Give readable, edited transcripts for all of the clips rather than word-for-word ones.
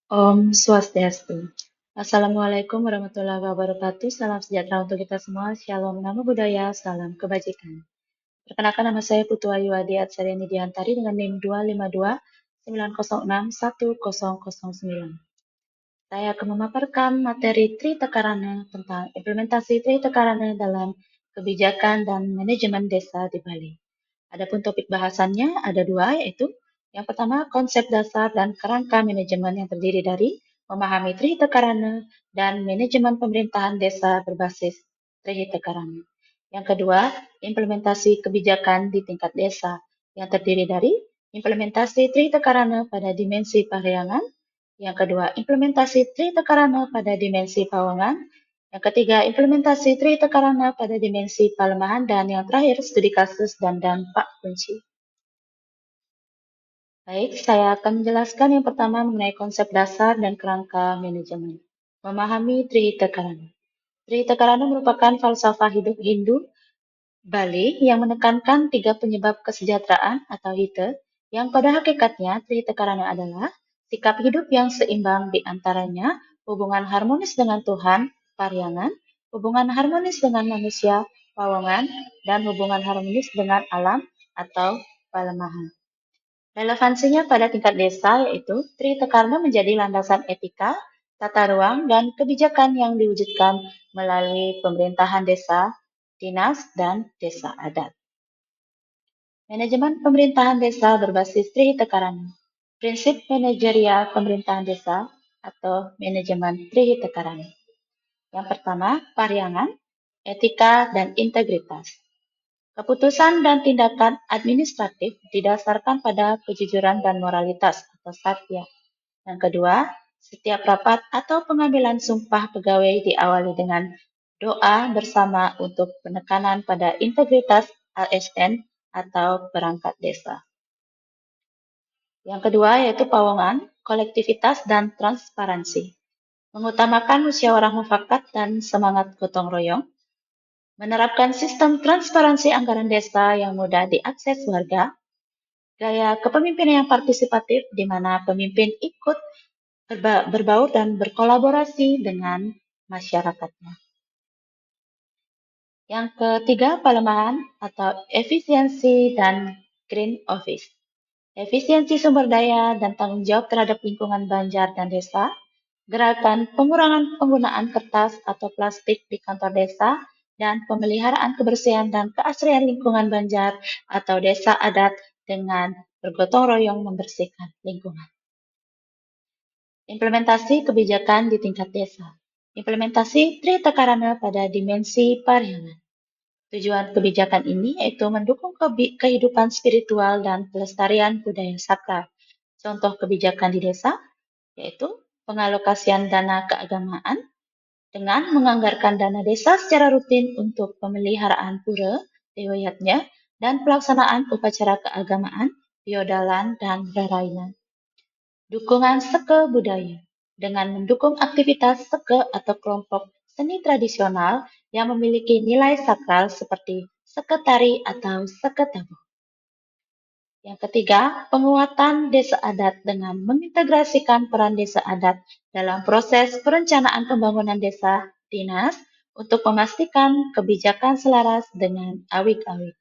Om Swastiastu. Assalamualaikum warahmatullahi wabarakatuh. Salam sejahtera untuk kita semua. Shalom, namo buddhaya, salam kebajikan. Perkenalkan nama saya Putu Ayu Adi Atsari Nidiantari dengan NIM 25290610009. Saya akan memaparkan materi Trita Karana tentang implementasi Trita Karana dalam kebijakan dan manajemen desa di Bali. Adapun topik bahasannya ada dua, yaitu yang pertama konsep dasar dan kerangka manajemen yang terdiri dari memahami Trihita Karana dan manajemen pemerintahan desa berbasis Trihita Karana. Yang kedua, implementasi kebijakan di tingkat desa yang terdiri dari implementasi Trihita Karana pada dimensi pahariangan. Yang kedua, implementasi Trihita Karana pada dimensi pawangan. Yang ketiga, implementasi Trihita Karana pada dimensi palemahan. Dan yang terakhir, studi kasus dan dampak kunci. Baik, saya akan menjelaskan yang pertama mengenai konsep dasar dan kerangka manajemen. Memahami Trihita Karana. Trihita Karana merupakan falsafah hidup Hindu Bali yang menekankan tiga penyebab kesejahteraan atau hita, yang pada hakikatnya Trihita Karana adalah sikap hidup yang seimbang di antaranya hubungan harmonis dengan Tuhan, pariangan, hubungan harmonis dengan manusia, pawangan, dan hubungan harmonis dengan alam atau palemahan. Relevansinya pada tingkat desa yaitu Trihita Karana menjadi landasan etika, tata ruang, dan kebijakan yang diwujudkan melalui pemerintahan desa, dinas, dan desa adat. Manajemen pemerintahan desa berbasis Trihita Karana. Prinsip manajerial pemerintahan desa atau manajemen Trihita Karana. Yang pertama, pariangan, etika, dan integritas. Keputusan dan tindakan administratif didasarkan pada kejujuran dan moralitas atau satya. Yang kedua, setiap rapat atau pengambilan sumpah pegawai diawali dengan doa bersama untuk penekanan pada integritas ASN atau perangkat desa. Yang kedua yaitu pawangan, kolektivitas, dan transparansi. Mengutamakan musyawarah mufakat dan semangat gotong royong. Menerapkan sistem transparansi anggaran desa yang mudah diakses warga, gaya kepemimpinan yang partisipatif di mana pemimpin ikut berbaur dan berkolaborasi dengan masyarakatnya. Yang ketiga, pelemahan atau efisiensi dan green office. Efisiensi sumber daya dan tanggung jawab terhadap lingkungan banjar dan desa, gerakan pengurangan penggunaan kertas atau plastik di kantor desa, dan pemeliharaan kebersihan dan keasrian lingkungan banjar atau desa adat dengan bergotong royong membersihkan lingkungan. Implementasi kebijakan di tingkat desa. Implementasi Trihita Karana pada dimensi pariangan. Tujuan kebijakan ini yaitu mendukung kehidupan spiritual dan pelestarian budaya sakral. Contoh kebijakan di desa yaitu pengalokasian dana keagamaan dengan menganggarkan dana desa secara rutin untuk pemeliharaan pura, riwayatnya, dan pelaksanaan upacara keagamaan, biodalan, dan rarainan. Dukungan seke budaya dengan mendukung aktivitas seke atau kelompok seni tradisional yang memiliki nilai sakral seperti seke tari atau seke tabuh. Yang ketiga, penguatan desa adat dengan mengintegrasikan peran desa adat dalam proses perencanaan pembangunan desa dinas untuk memastikan kebijakan selaras dengan awik-awik.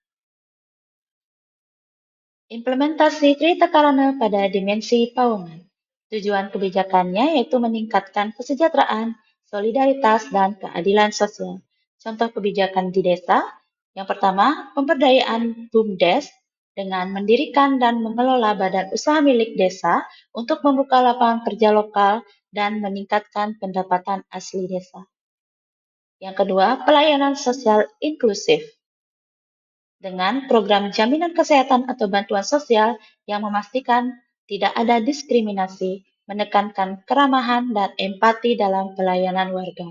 Implementasi Trihita Karana pada dimensi pawangan. Tujuan kebijakannya yaitu meningkatkan kesejahteraan, solidaritas, dan keadilan sosial. Contoh kebijakan di desa, yang pertama, pemberdayaan BUMDes dengan mendirikan dan mengelola badan usaha milik desa untuk membuka lapangan kerja lokal dan meningkatkan pendapatan asli desa. Yang kedua, pelayanan sosial inklusif dengan program jaminan kesehatan atau bantuan sosial yang memastikan tidak ada diskriminasi, menekankan keramahan dan empati dalam pelayanan warga.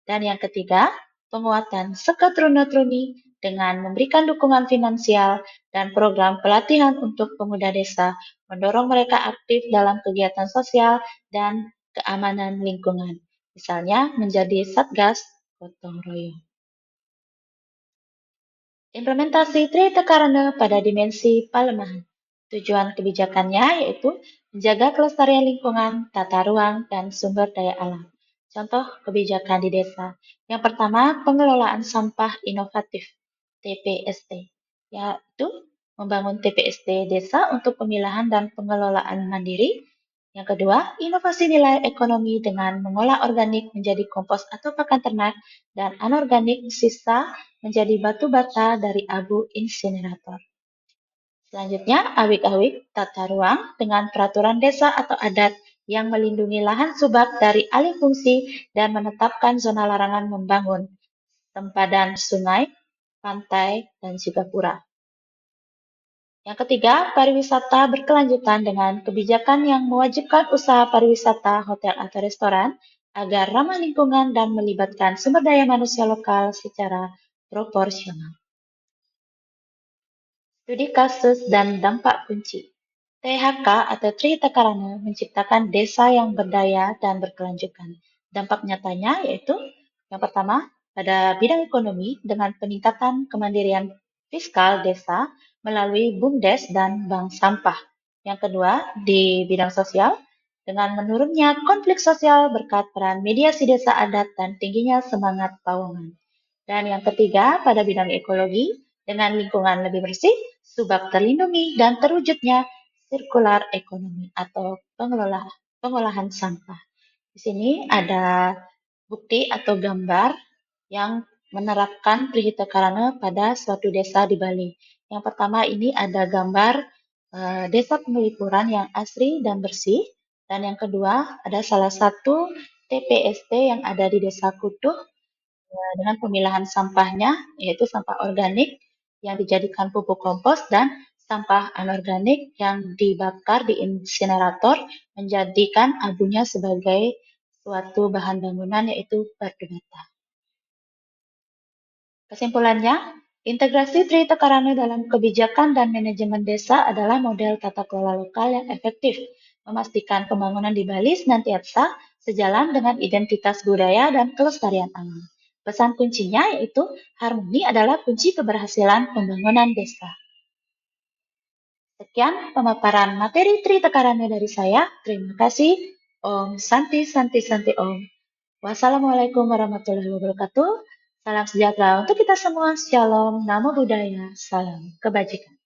Dan yang ketiga, penguatan sekat truni dengan memberikan dukungan finansial dan program pelatihan untuk pemuda desa, mendorong mereka aktif dalam kegiatan sosial dan keamanan lingkungan. Misalnya menjadi satgas gotong royong. Implementasi Trihita Karana pada dimensi palemahan. Tujuan kebijakannya yaitu menjaga kelestarian lingkungan, tata ruang, dan sumber daya alam. Contoh kebijakan di desa. Yang pertama, pengelolaan sampah inovatif, TPST, yaitu membangun TPST desa untuk pemilahan dan pengelolaan mandiri. Yang kedua, inovasi nilai ekonomi dengan mengolah organik menjadi kompos atau pakan ternak dan anorganik sisa menjadi batu bata dari abu insinerator. Selanjutnya, awik-awik tata ruang dengan peraturan desa atau adat yang melindungi lahan subak dari alih fungsi dan menetapkan zona larangan membangun sempadan sungai, pantai, dan juga pura. Yang ketiga, pariwisata berkelanjutan dengan kebijakan yang mewajibkan usaha pariwisata hotel atau restoran agar ramah lingkungan dan melibatkan sumber daya manusia lokal secara proporsional. Studi kasus dan dampak kunci. THK atau Trihita Karana menciptakan desa yang berdaya dan berkelanjutan. Dampak nyatanya yaitu yang pertama, pada bidang ekonomi dengan peningkatan kemandirian fiskal desa melalui BUMDes dan bank sampah. Yang kedua, di bidang sosial dengan menurunnya konflik sosial berkat peran mediasi desa adat dan tingginya semangat pawongan. Dan yang ketiga, pada bidang ekologi dengan lingkungan lebih bersih, subak terlindungi, dan terwujudnya sirkular ekonomi atau pengolahan sampah. Di sini ada bukti atau gambar yang menerapkan Trihita Karana pada suatu desa di Bali. Yang pertama ini ada gambar desa pengelipuran yang asri dan bersih. Dan yang kedua ada salah satu TPST yang ada di Desa Kutuh dengan pemilahan sampahnya, yaitu sampah organik yang dijadikan pupuk kompos dan sampah anorganik yang dibakar di insinerator menjadikan abunya sebagai suatu bahan bangunan yaitu batu bata. Kesimpulannya, integrasi Trihita Karana dalam kebijakan dan manajemen desa adalah model tata kelola lokal yang efektif, memastikan pembangunan di Bali senantiasa sejalan dengan identitas budaya dan kelestarian alam. Pesan kuncinya yaitu harmoni adalah kunci keberhasilan pembangunan desa. Sekian pemaparan materi Trihita Karana dari saya. Terima kasih. Om Santi Santi Santi Om. Wassalamualaikum warahmatullahi wabarakatuh. Salam sejahtera untuk kita semua. Shalom, namo buddhaya, salam kebajikan.